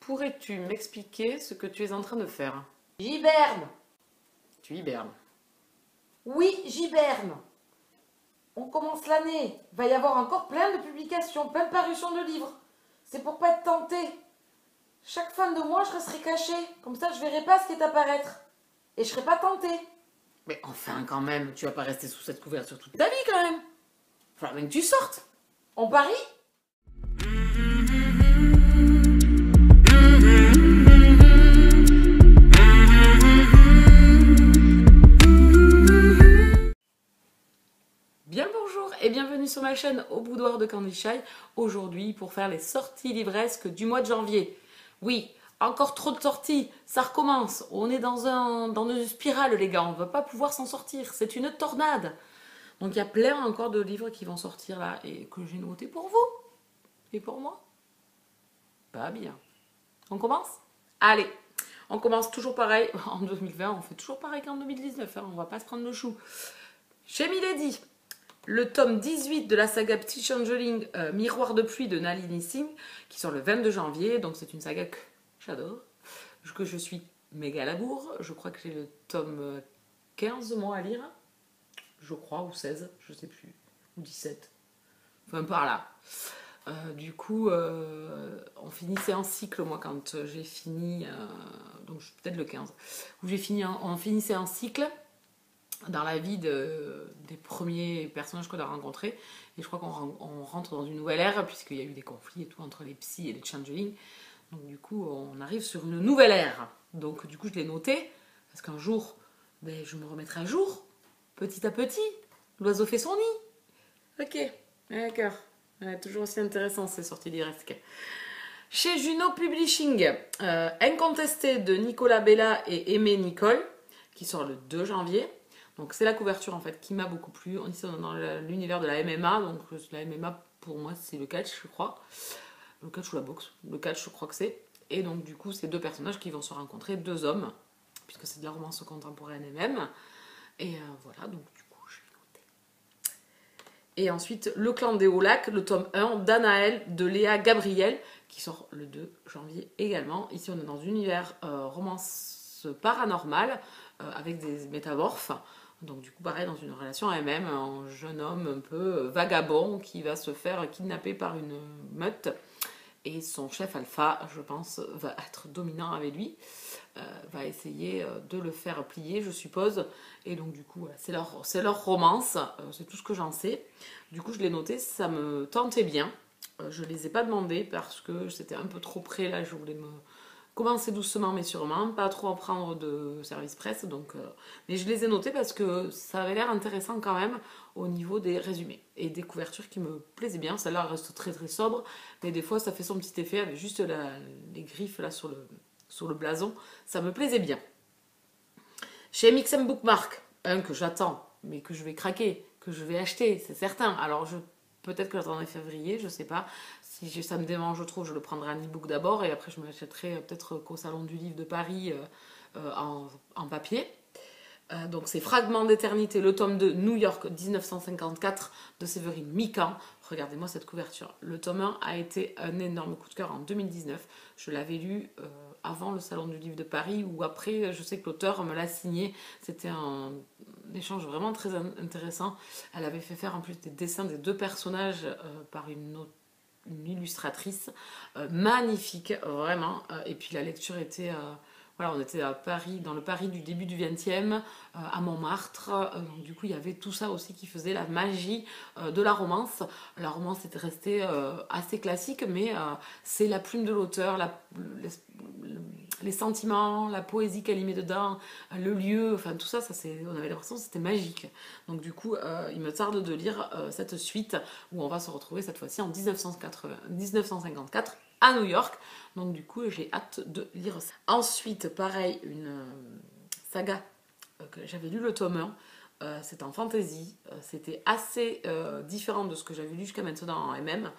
Pourrais-tu m'expliquer ce que tu es en train de faire? J'hiberne. Tu hibernes. Oui, j'hiberne. On commence l'année. Il va y avoir encore plein de publications, plein de parutions de livres. C'est pour pas être tenté. Chaque fin de mois, je resterai cachée. Comme ça, je verrai pas ce qui est à paraître. Et je serai pas tentée. Mais enfin, quand même, tu vas pas rester sous cette couverture toute ta vie, quand même. Faudra bien que tu sortes. On parie? Bien le bonjour et bienvenue sur ma chaîne Au Boudoir de Candy Shy. Aujourd'hui, pour faire les sorties livresques du mois de janvier. Oui, encore trop de sorties, ça recommence. On est dans une spirale, les gars. On ne va pas pouvoir s'en sortir. C'est une tornade. Donc, il y a plein encore de livres qui vont sortir là et que j'ai noté pour vous. Et pour moi. Pas bien. On commence? Allez, on commence toujours pareil. En 2020, on fait toujours pareil qu'en 2019. Hein. On va pas se prendre le chou. Chez Milady, le tome 18 de la saga Petit Changeling, Miroir de pluie de Nalini Singh, qui sort le 22 janvier. Donc c'est une saga que j'adore, que je suis méga à la bourre. Je crois que j'ai le tome 15 mois à lire. Je crois, ou 16, je sais plus. Ou 17. Enfin par là. Du coup, on finissait en cycle, moi, quand j'ai fini, donc peut-être le 15, où on finissait en cycle dans la vie des premiers personnages qu'on a rencontrés. Et je crois qu'on rentre dans une nouvelle ère, puisqu'il y a eu des conflits et tout entre les psys et les changelings. Donc du coup, on arrive sur une nouvelle ère. Donc du coup, je l'ai noté, parce qu'un jour, je me remettrai à jour, petit à petit. L'oiseau fait son nid. Ok, d'accord. Ouais, toujours aussi intéressant ces sorties livresques. Chez Juno Publishing, Incontesté de Nicolas Bella et Aimé Nicole, qui sort le 2 janvier. Donc c'est la couverture en fait qui m'a beaucoup plu. On est dans l'univers de la MMA, donc la MMA pour moi c'est le catch je crois. Le catch ou la boxe, le catch je crois que c'est. Et donc du coup c'est deux personnages qui vont se rencontrer, deux hommes, puisque c'est de la romance contemporaine et même. Et voilà, donc du coup je vais noter. Et ensuite Le Clan des Hauts Lacs, le tome 1 d'Anaël de Léa Gabriel, qui sort le 2 janvier également. Ici on est dans un univers romance paranormale, avec des métamorphes. Donc du coup pareil dans une relation MM, un jeune homme un peu vagabond qui va se faire kidnapper par une meute. Et son chef alpha, je pense, va être dominant avec lui, va essayer de le faire plier, je suppose. Et donc du coup, voilà, c'est leur romance, c'est tout ce que j'en sais. Du coup, je l'ai noté, ça me tentait bien. Je ne les ai pas demandés parce que c'était un peu trop près, là, je voulais me commencer doucement mais sûrement, pas trop en prendre de service presse. Donc, mais je les ai notés parce que ça avait l'air intéressant quand même au niveau des résumés et des couvertures qui me plaisaient bien. Celle-là reste très très sobre, mais des fois ça fait son petit effet avec juste les griffes là sur le blason. Ça me plaisait bien. Chez MXM Bookmark, un que j'attends, mais que je vais craquer, que je vais acheter, c'est certain. Alors peut-être que j'attendrai février, je sais pas. Si ça me démange, je trouve, je le prendrai en e-book d'abord et après je me l'achèterai peut-être qu'au Salon du Livre de Paris en papier. Donc c'est Fragments d'éternité, le tome 2, New York 1954 de Séverine Mican. Regardez-moi cette couverture. Le tome 1 a été un énorme coup de cœur en 2019. Je l'avais lu avant le Salon du Livre de Paris ou après, je sais que l'auteur me l'a signé. C'était un échange vraiment très intéressant. Elle avait fait faire en plus des dessins des deux personnages par une illustratrice magnifique, vraiment. Et puis la lecture était... Voilà, on était à Paris, dans le Paris du début du XXe, à Montmartre. Donc, du coup, il y avait tout ça aussi qui faisait la magie de la romance. La romance était restée assez classique, mais c'est la plume de l'auteur, les sentiments, la poésie qu'elle y met dedans, le lieu, enfin tout ça, on avait l'impression que c'était magique. Donc du coup, il me tarde de lire cette suite où on va se retrouver cette fois-ci en 1954 à New York. Donc du coup, j'ai hâte de lire ça. Ensuite, pareil, une saga que j'avais lu le tome 1. C'est en fantasy, c'était assez différent de ce que j'avais lu jusqu'à maintenant en MM.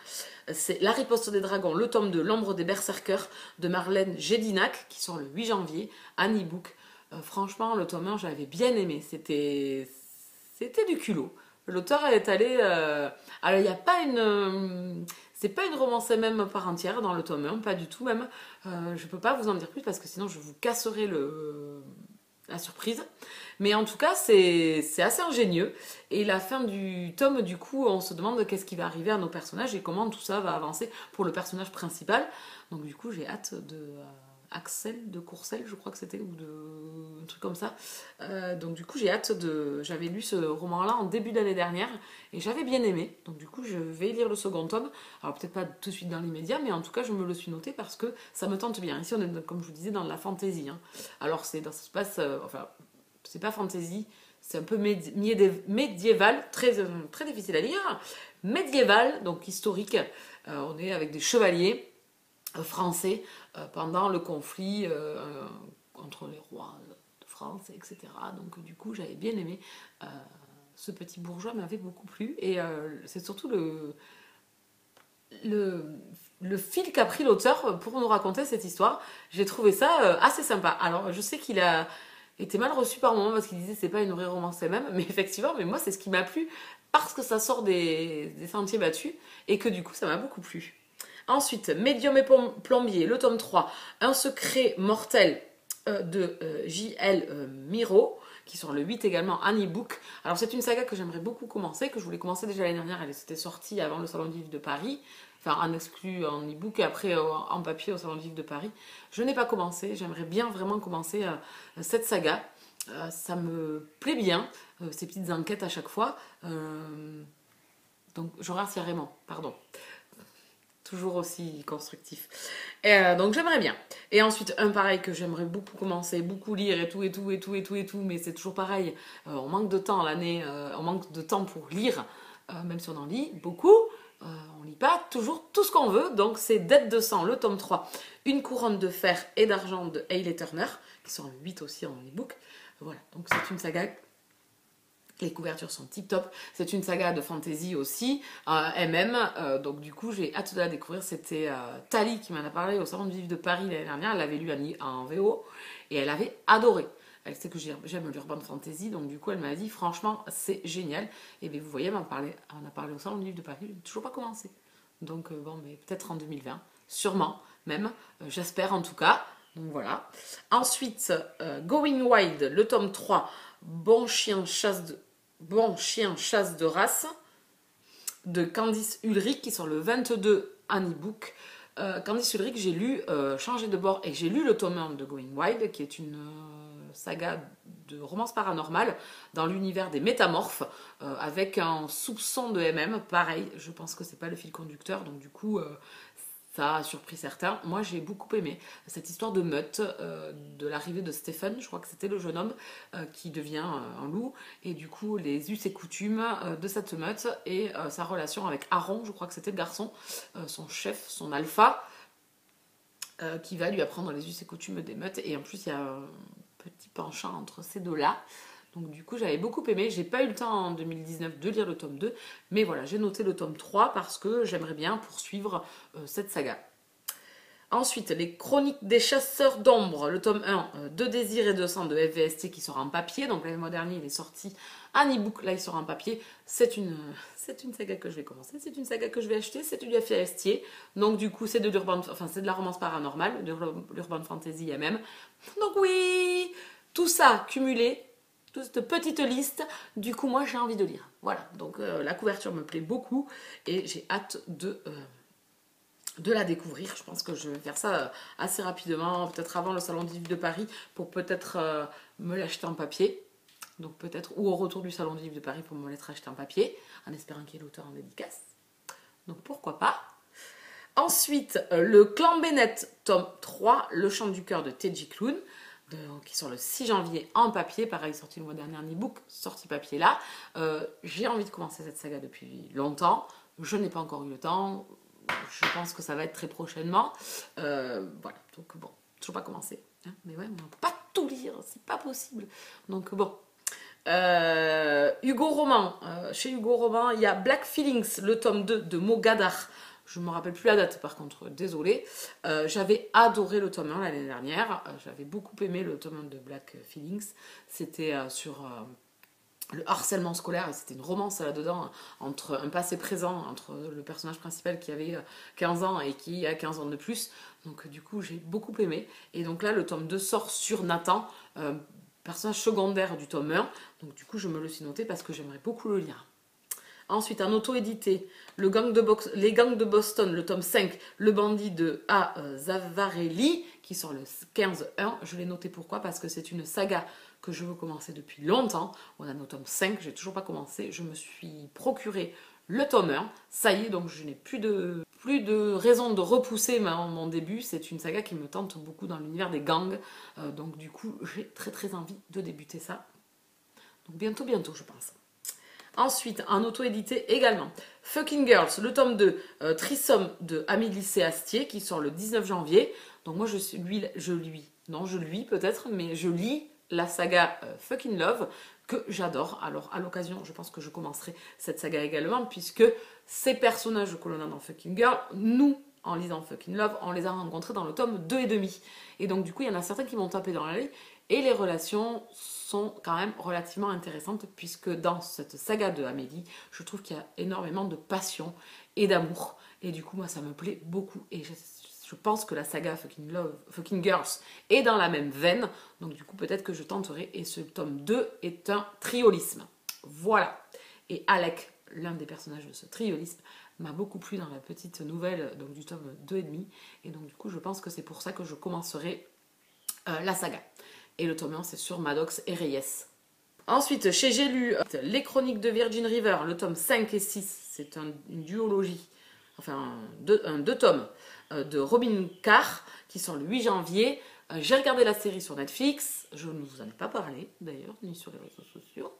C'est La riposte des dragons, le tome 2, L'ombre des berserkers de Marlène Gédinac, qui sort le 8 janvier, en e-book. Franchement, le tome 1, j'avais bien aimé, c'était du culot. L'auteur est allé... alors, il n'y a pas une... C'est pas une romance même par entière dans le tome 1, pas du tout même. Je peux pas vous en dire plus parce que sinon je vous casserai la surprise. Mais en tout cas, c'est assez ingénieux. Et la fin du tome, du coup, on se demande qu'est-ce qui va arriver à nos personnages et comment tout ça va avancer pour le personnage principal. Donc du coup, j'ai hâte de... Axel de Courcelles, je crois que c'était, ou de un truc comme ça. Donc du coup, j'ai hâte de... J'avais lu ce roman-là en début d'année dernière et j'avais bien aimé. Donc du coup, je vais lire le second tome. Alors peut-être pas tout de suite dans l'immédiat, mais en tout cas, je me le suis noté parce que ça me tente bien. Ici, on est, comme je vous disais, dans la fantaisie. Hein. Alors ça se passe... enfin, c'est pas fantaisie, c'est un peu médiéval, très difficile à lire. Médiéval, donc historique. On est avec des chevaliers français pendant le conflit entre les rois de France, etc. Donc du coup, j'avais bien aimé. Ce petit bourgeois m'avait beaucoup plu. Et c'est surtout le fil qu'a pris l'auteur pour nous raconter cette histoire. J'ai trouvé ça assez sympa. Alors, je sais qu'il a été mal reçu par moments parce qu'il disait c'est pas une vraie romance elle-même, mais effectivement, mais moi, c'est ce qui m'a plu parce que ça sort des sentiers battus et que du coup, ça m'a beaucoup plu. Ensuite, Médium et plombier, le tome 3, Un secret mortel de J.L. Miro, qui sort le 8 également en e-book. Alors c'est une saga que j'aimerais beaucoup commencer, que je voulais commencer déjà l'année dernière, elle s'était sortie avant le Salon du Livre de Paris, enfin en exclu en e-book et après en papier au Salon du Livre de Paris. Je n'ai pas commencé, j'aimerais bien vraiment commencer cette saga. Ça me plaît bien, ces petites enquêtes à chaque fois. Donc je remercie Raymond, pardon. Toujours aussi constructif. Donc j'aimerais bien. Et ensuite, un pareil que j'aimerais beaucoup commencer, beaucoup lire et tout, mais c'est toujours pareil. On manque de temps l'année, on manque de temps pour lire, même si on en lit beaucoup. On lit pas toujours tout ce qu'on veut, donc c'est Dette de sang, le tome 3, Une couronne de fer et d'argent de Hayley Turner, qui sort le 8 aussi en e-book. Voilà, donc c'est une saga. Les couvertures sont tip top. C'est une saga de fantasy aussi, donc du coup j'ai hâte de la découvrir. C'était Tali qui m'en a parlé au Salon du Livre de Paris l'année dernière. Elle l'avait lu en VO et elle avait adoré. Elle sait que j'aime l'urban fantasy, donc du coup elle m'a dit franchement c'est génial. Et bien vous voyez, on a parlé au Salon du Livre de Paris, je n'ai toujours pas commencé. Donc bon, mais peut-être en 2020, sûrement même, j'espère en tout cas. Donc voilà. Ensuite, Going Wild, le tome 3, Bon chien chasse de race, de Candice Ulrich, qui sort le 22 en e-book. Candice Ulrich, j'ai lu Changer de bord et j'ai lu le tome 1 de Going Wild, qui est une saga de romance paranormale dans l'univers des métamorphes, avec un soupçon de MM. Pareil, je pense que c'est pas le fil conducteur, donc du coup ça a surpris certains. Moi, j'ai beaucoup aimé cette histoire de meute, de l'arrivée de Stephen, je crois que c'était le jeune homme qui devient un loup, et du coup, les us et coutumes de cette meute, et sa relation avec Aaron, je crois que c'était le garçon, son chef, son alpha, qui va lui apprendre les us et coutumes des meutes, et en plus, il y a un petit penchant entre ces deux-là. Donc du coup, j'avais beaucoup aimé. J'ai pas eu le temps en 2019 de lire le tome 2, mais voilà, j'ai noté le tome 3 parce que j'aimerais bien poursuivre cette saga. Ensuite, les Chroniques des chasseurs d'ombre, le tome 1, De désir et de sang de FVST qui sort en papier. Donc le mois dernier, il est sorti en e-book, là il sort en papier. C'est une saga que je vais commencer, c'est une saga que je vais acheter, c'est du FVST. Donc du coup, c'est de la romance paranormale, de l'urban fantasy même. Donc oui, tout ça cumulé, toute cette petite liste, du coup moi j'ai envie de lire. Voilà, donc la couverture me plaît beaucoup et j'ai hâte de la découvrir. Je pense que je vais faire ça assez rapidement, peut-être avant le Salon du Livre de Paris, pour peut-être me l'acheter en papier. Donc peut-être, ou au retour du Salon du Livre de Paris pour me l'être acheté en papier, en espérant qu'il y ait l'auteur en dédicace. Donc pourquoi pas. Ensuite, le Clan Bennett, tome 3, Le chant du cœur de T.J. Klune, qui sort le 6 janvier en papier, pareil sorti le mois dernier en e-book, sorti papier là. J'ai envie de commencer cette saga depuis longtemps, je n'ai pas encore eu le temps, je pense que ça va être très prochainement. Voilà, donc bon, toujours pas commencé, hein, mais ouais, on ne peut pas tout lire, c'est pas possible. Donc bon. Hugo Roman, chez Hugo Roman, il y a Black Feelings, le tome 2 de Mogadar. Je ne me rappelle plus la date par contre, désolée. J'avais adoré le tome 1 l'année dernière. J'avais beaucoup aimé le tome 1 de Black Feelings. C'était sur le harcèlement scolaire, et c'était une romance là-dedans, entre un passé présent, entre le personnage principal qui avait 15 ans et qui a 15 ans de plus. Donc du coup, j'ai beaucoup aimé. Et donc là, le tome 2 sort sur Nathan, personnage secondaire du tome 1. Donc du coup, je me le suis noté parce que j'aimerais beaucoup le lire. Ensuite, un auto-édité, Les gangs de Boston, le tome 5, Le bandit de A. Zavarelli, qui sort le 15-1. Je l'ai noté pourquoi? Parce que c'est une saga que je veux commencer depuis longtemps. On a au tome 5, j'ai toujours pas commencé. Je me suis procuré le tome 1. Ça y est, donc je n'ai plus de raison de repousser mon début. C'est une saga qui me tente beaucoup dans l'univers des gangs. Donc du coup, j'ai très envie de débuter ça. Donc bientôt, je pense. Ensuite, un auto-édité également. Fucking Girls, le tome 2, Trisome de Amélie C. Astier, qui sort le 19 janvier. Donc moi, je lis peut-être, mais je lis la saga Fucking Love, que j'adore. Alors, à l'occasion, je pense que je commencerai cette saga également, puisque ces personnages que l'on a dans Fucking Girl, nous, en lisant Fucking Love, on les a rencontrés dans le tome 2 et demi. Et donc, du coup, il y en a certains qui m'ont tapé dans l'œil, et les relations sont quand même relativement intéressantes, puisque dans cette saga de Amélie, je trouve qu'il y a énormément de passion et d'amour. Et du coup, moi, ça me plaît beaucoup. Et je pense que la saga Fucking Girls est dans la même veine. Donc du coup, peut-être que je tenterai. Et ce tome 2 est un triolisme. Voilà. Et Alec, l'un des personnages de ce triolisme, m'a beaucoup plu dans la petite nouvelle donc, du tome 2 et demi. Et donc du coup, je pense que c'est pour ça que je commencerai la saga. Et le tome 1, c'est sur Maddox et Reyes. Ensuite, j'ai lu Les Chroniques de Virgin River, le tome 5 et 6. C'est une duologie, enfin deux tomes de Robin Carr qui sort le 8 janvier. J'ai regardé la série sur Netflix. Je ne vous en ai pas parlé d'ailleurs, ni sur les réseaux sociaux.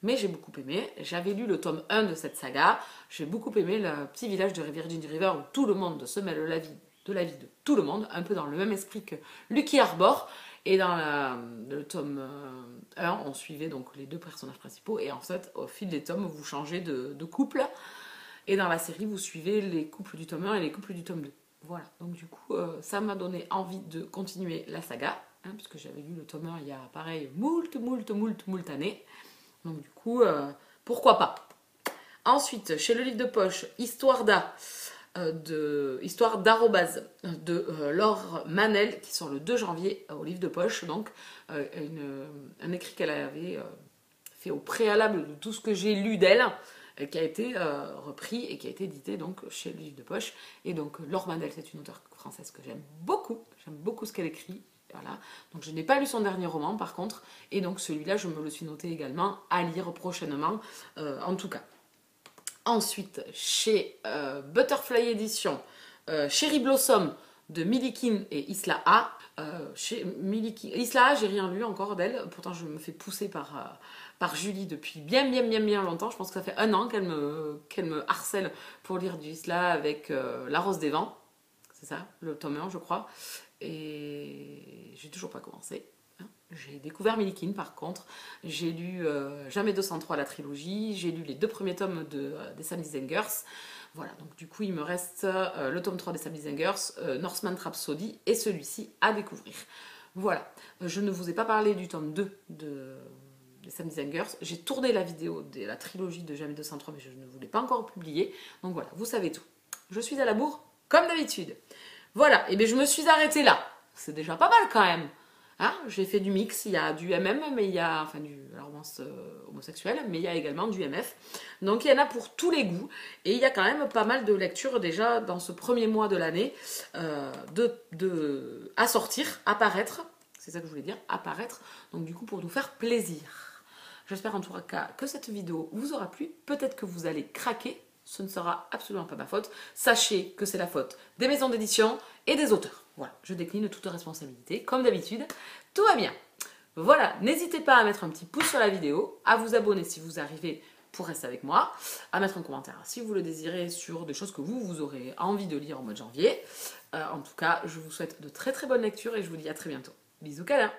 Mais j'ai beaucoup aimé. J'avais lu le tome 1 de cette saga. J'ai beaucoup aimé le petit village de Virgin River où tout le monde se mêle de la vie de tout le monde, un peu dans le même esprit que Lucky Arbor. Et dans le tome 1, on suivait donc les deux personnages principaux. Et en fait, au fil des tomes, vous changez de couple. Et dans la série, vous suivez les couples du tome 1 et les couples du tome 2. Voilà, donc du coup, ça m'a donné envie de continuer la saga. Puisque j'avais lu le tome 1 il y a, pareil, moult années. Donc du coup, pourquoi pas. Ensuite, chez le livre de poche, Histoire d'arrobase de Laure Manel qui sort le 2 janvier au livre de poche, donc un écrit qu'elle avait fait au préalable de tout ce que j'ai lu d'elle, qui a été repris et qui a été édité donc chez le livre de poche. Et donc Laure Manel, c'est une auteure française que j'aime beaucoup ce qu'elle écrit. Voilà. Donc je n'ai pas lu son dernier roman par contre, et donc celui-là je me le suis noté également à lire prochainement, en tout cas. Ensuite, chez Butterfly Edition, Cherry Blossom de Millikin et Isla A. Chez Isla A, j'ai rien lu encore d'elle, pourtant je me fais pousser par Julie depuis bien longtemps. Je pense que ça fait 1 an qu'elle me harcèle pour lire du Isla avec La Rose des Vents. C'est ça, le tome 1 je crois. Et j'ai toujours pas commencé. J'ai découvert Millikin par contre, j'ai lu Jamais 203 la trilogie, j'ai lu les 2 premiers tomes des Sam Zengers. Voilà, donc du coup il me reste le tome 3 des Sam Zengers, Norseman Rhapsody et celui-ci à découvrir. Voilà, je ne vous ai pas parlé du tome 2 des Sam Zengers. J'ai tourné la vidéo de la trilogie de Jamais 203 mais je ne vous l'ai pas encore publiée. Donc voilà, vous savez tout. Je suis à la bourre comme d'habitude. Voilà, et bien je me suis arrêtée là. C'est déjà pas mal quand même. Hein, j'ai fait du mix, il y a du MM, mais il y a, enfin la romance homosexuelle, mais il y a également du MF. Donc il y en a pour tous les goûts. Et il y a quand même pas mal de lectures déjà dans ce premier mois de l'année à sortir, à paraître. C'est ça que je voulais dire, à paraître. Donc du coup pour nous faire plaisir. J'espère en tout cas que cette vidéo vous aura plu. Peut-être que vous allez craquer. Ce ne sera absolument pas ma faute. Sachez que c'est la faute des maisons d'édition et des auteurs. Voilà, je décline toute responsabilité, comme d'habitude. Tout va bien. Voilà, n'hésitez pas à mettre un petit pouce sur la vidéo, à vous abonner si vous arrivez pour rester avec moi, à mettre un commentaire si vous le désirez sur des choses que vous aurez envie de lire en mois de janvier. En tout cas, je vous souhaite de très bonnes lectures et je vous dis à très bientôt. Bisous câlins.